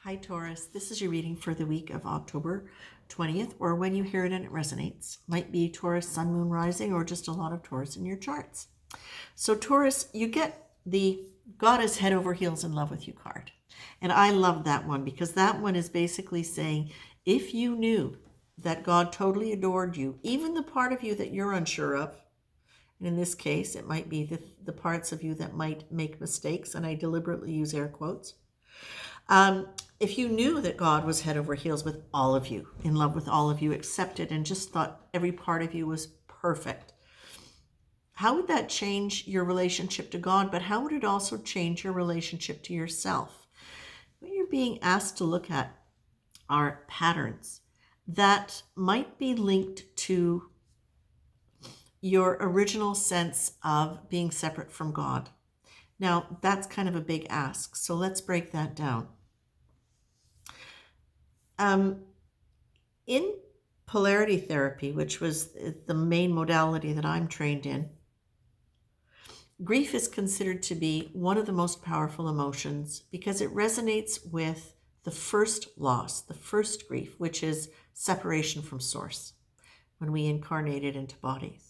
Hi, Taurus. This is your reading for the week of October 20th, or when you hear it and it resonates. Might be Taurus, Sun, Moon, Rising, or just a lot of Taurus in your charts. So, Taurus, you get the God is head over heels in love with you card. And I love that one because that one is basically saying if you knew that God totally adored you, even the part of you that you're unsure of, and in this case, it might be the parts of you that might make mistakes, and I deliberately use air quotes. If you knew that God was head over heels with all of you, in love with all of you, accepted, and just thought every part of you was perfect, how would that change your relationship to God? But how would it also change your relationship to yourself? What you're being asked to look at are patterns that might be linked to your original sense of being separate from God. Now, that's kind of a big ask, so let's break that down. In polarity therapy, which was the main modality that I'm trained in, grief is considered to be one of the most powerful emotions because it resonates with the first loss, the first grief, which is separation from source when we incarnated into bodies.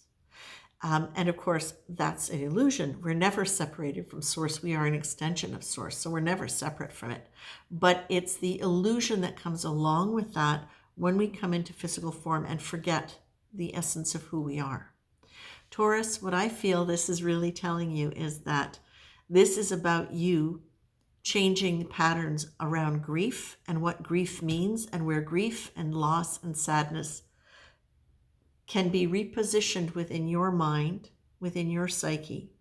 And of course, that's an illusion. We're never separated from source. We are an extension of source, so we're never separate from it. But it's the illusion that comes along with that when we come into physical form and forget the essence of who we are. Taurus, what I feel this is really telling you is that this is about you changing the patterns around grief and what grief means, and where grief and loss and sadness can be repositioned within your mind, within your psyche,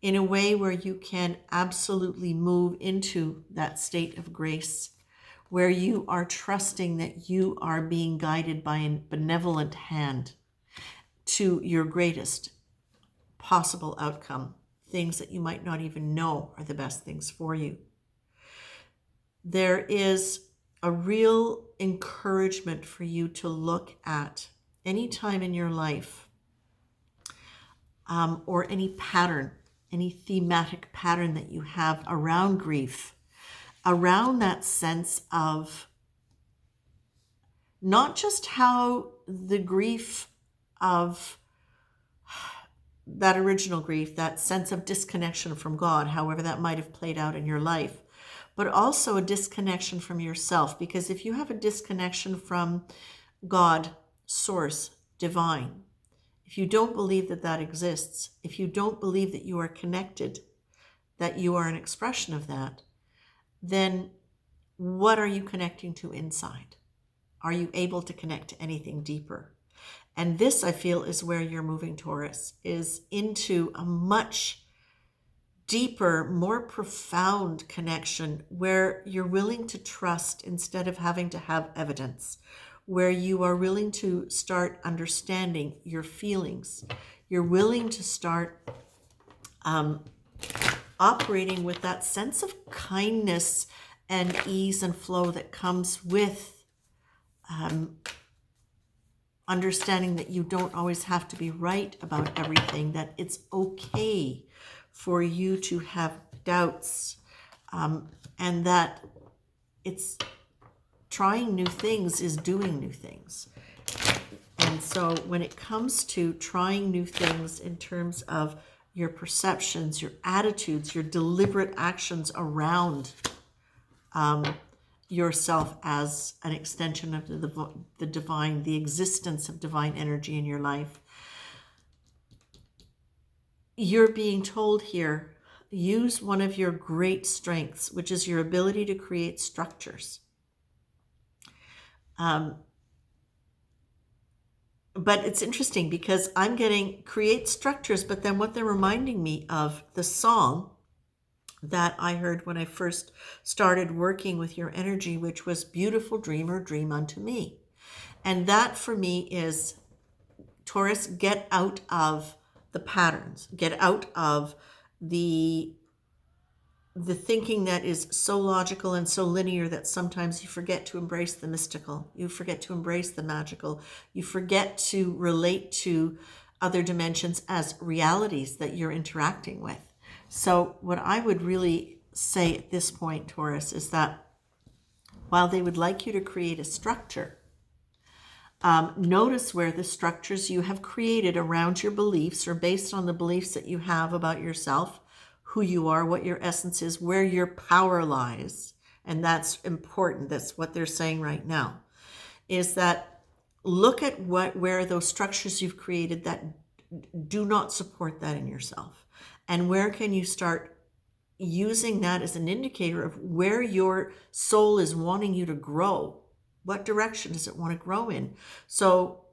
in a way where you can absolutely move into that state of grace, where you are trusting that you are being guided by a benevolent hand to your greatest possible outcome, things that you might not even know are the best things for you. There is a real encouragement for you to look at any time in your life, or any pattern, any thematic pattern that you have around grief, around that sense of not just how the grief of that original grief, that sense of disconnection from God, however that might have played out in your life, but also a disconnection from yourself. Because if you have a disconnection from God, source, divine, if you don't believe that that exists, if you don't believe that you are connected, that you are an expression of that, then what are you connecting to inside? Are you able to connect to anything deeper? And this, I feel, is where you're moving, Taurus, is into a much deeper, more profound connection where you're willing to trust instead of having to have evidence, where you are willing to start understanding your feelings. You're willing to start operating with that sense of kindness and ease and flow that comes with understanding that you don't always have to be right about everything, that it's okay for you to have doubts, and that it's trying new things is doing new things. And so when it comes to trying new things in terms of your perceptions, your attitudes, your deliberate actions around yourself as an extension of the divine, the existence of divine energy in your life, you're being told here, use one of your great strengths, which is your ability to create structures. But it's interesting because I'm getting create structures, but then what they're reminding me of the song that I heard when I first started working with your energy, which was Beautiful Dreamer, Dream Unto Me. And that for me is, Taurus, get out of the patterns, get out of the thinking that is so logical and so linear that sometimes you forget to embrace the mystical, you forget to embrace the magical, you forget to relate to other dimensions as realities that you're interacting with. So what I would really say at this point, Taurus, is that while they would like you to create a structure, notice where the structures you have created around your beliefs or based on the beliefs that you have about yourself, who you are, what your essence is, where your power lies. And that's important. That's what they're saying right now, is that look at where those structures you've created that do not support that in yourself. And where can you start using that as an indicator of where your soul is wanting you to grow? What direction does it want to grow in? So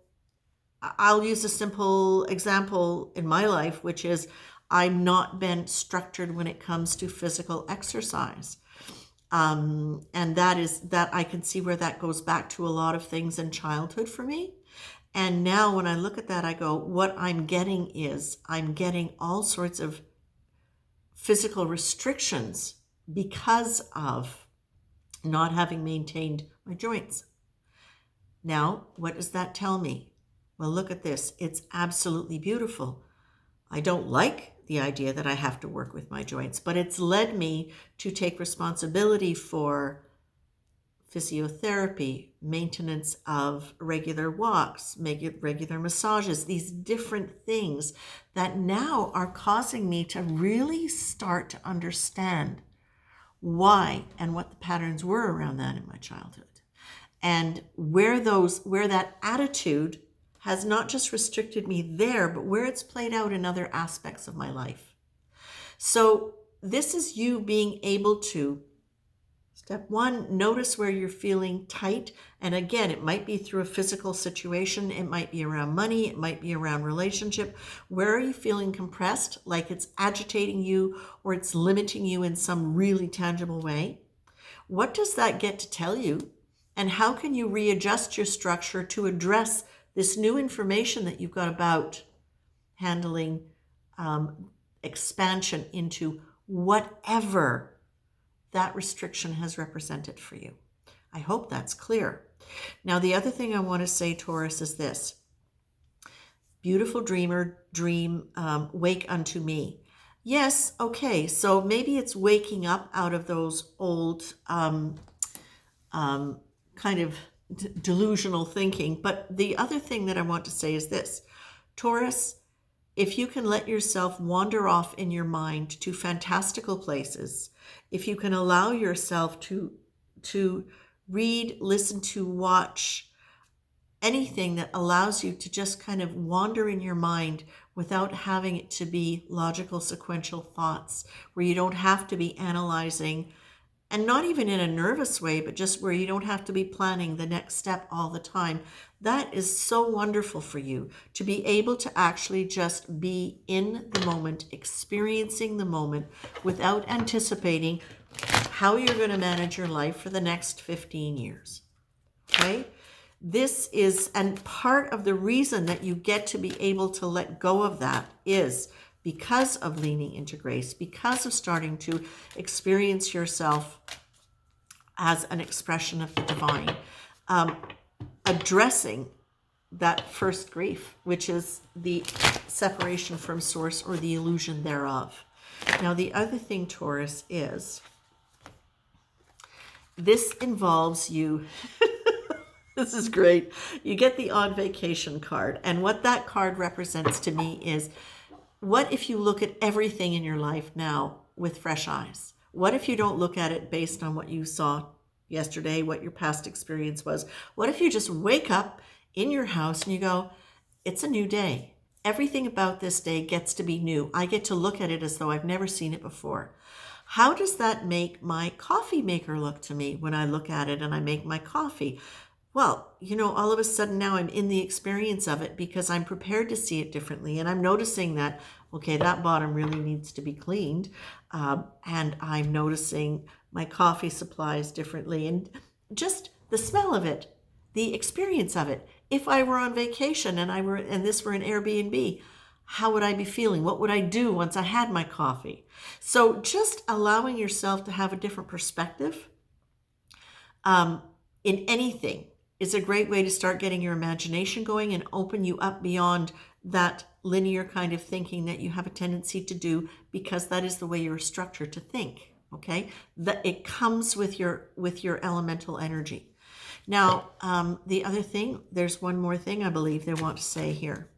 I'll use a simple example in my life, which is I'm not been structured when it comes to physical exercise. And that I can see where that goes back to a lot of things in childhood for me. And now when I look at that, I go, what I'm getting all sorts of physical restrictions because of not having maintained my joints. Now, what does that tell me? Well, look at this. It's absolutely beautiful. I don't like the idea that I have to work with my joints, but it's led me to take responsibility for physiotherapy, maintenance of regular walks, regular massages, these different things that now are causing me to really start to understand why and what the patterns were around that in my childhood. And where that attitude has not just restricted me there, but where it's played out in other aspects of my life. So this is you being able to, step one, notice where you're feeling tight. And again, it might be through a physical situation. It might be around money. It might be around relationship. Where are you feeling compressed, like it's agitating you or it's limiting you in some really tangible way? What does that get to tell you? And how can you readjust your structure to address this new information that you've got about handling expansion into whatever that restriction has represented for you? I hope that's clear. Now, the other thing I want to say, Taurus, is this. Beautiful dreamer, dream, wake unto me. Yes, okay, so maybe it's waking up out of those old kind of delusional thinking. But the other thing that I want to say is this. Taurus, if you can let yourself wander off in your mind to fantastical places, if you can allow yourself to read, listen to, watch, anything that allows you to just kind of wander in your mind without having it to be logical, sequential thoughts, where you don't have to be analyzing, and not even in a nervous way, but just where you don't have to be planning the next step all the time. That is so wonderful for you, to be able to actually just be in the moment, experiencing the moment without anticipating how you're going to manage your life for the next 15 years. Okay? This is, and part of the reason that you get to be able to let go of that is because of leaning into grace, because of starting to experience yourself as an expression of the divine, addressing that first grief, which is the separation from source or the illusion thereof. Now, the other thing, Taurus, is this involves you. This is great. You get the on vacation card. And what that card represents to me is, what if you look at everything in your life now with fresh eyes? What if you don't look at it based on what you saw yesterday, what your past experience was? What if you just wake up in your house and you go, it's a new day. Everything about this day gets to be new. I get to look at it as though I've never seen it before. How does that make my coffee maker look to me when I look at it and I make my coffee? Well, all of a sudden now I'm in the experience of it because I'm prepared to see it differently. And I'm noticing that, okay, that bottom really needs to be cleaned. And I'm noticing my coffee supplies differently. And just the smell of it, the experience of it. If I were on vacation and this were an Airbnb, how would I be feeling? What would I do once I had my coffee? So just allowing yourself to have a different perspective in anything is a great way to start getting your imagination going and open you up beyond that linear kind of thinking that you have a tendency to do, because that is the way you're structured to think. Okay, that it comes with your elemental energy. Now, the other thing, there's one more thing I believe they want to say here.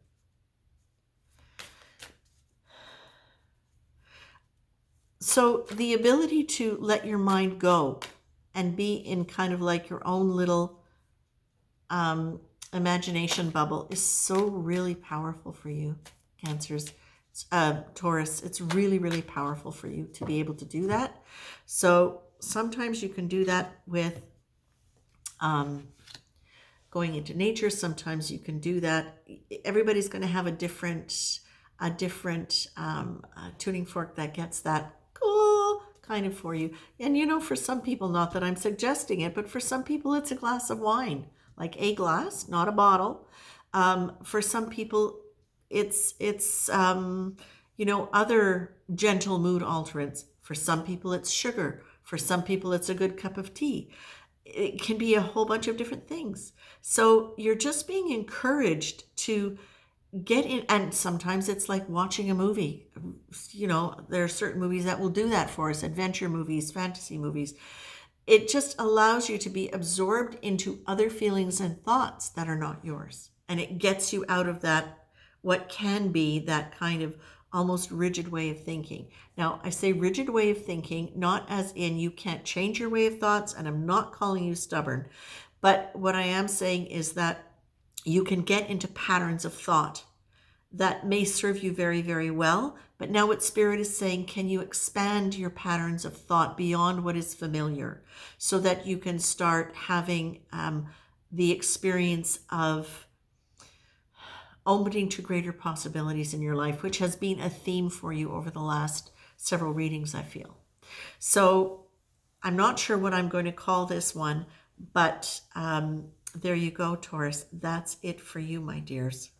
So the ability to let your mind go and be in kind of like your own little imagination bubble is so really powerful for you, Cancers. Taurus, it's really, really powerful for you to be able to do that. So sometimes you can do that with going into nature. Sometimes you can do that. Everybody's going to have a different tuning fork that gets that cool kind of for you. And for some people, not that I'm suggesting it, but for some people, it's a glass of wine, like a glass, not a bottle. For some people, it's other gentle mood alterants. For some people, it's sugar. For some people, it's a good cup of tea. It can be a whole bunch of different things. So you're just being encouraged to get in, and sometimes it's like watching a movie. There are certain movies that will do that for us, adventure movies, fantasy movies. It just allows you to be absorbed into other feelings and thoughts that are not yours. And it gets you out of that, what can be that kind of almost rigid way of thinking. Now, I say rigid way of thinking, not as in you can't change your way of thoughts, and I'm not calling you stubborn. But what I am saying is that you can get into patterns of thought that may serve you very, very well. But now what Spirit is saying, can you expand your patterns of thought beyond what is familiar so that you can start having the experience of opening to greater possibilities in your life, which has been a theme for you over the last several readings, I feel. So I'm not sure what I'm going to call this one, but there you go, Taurus. That's it for you, my dears.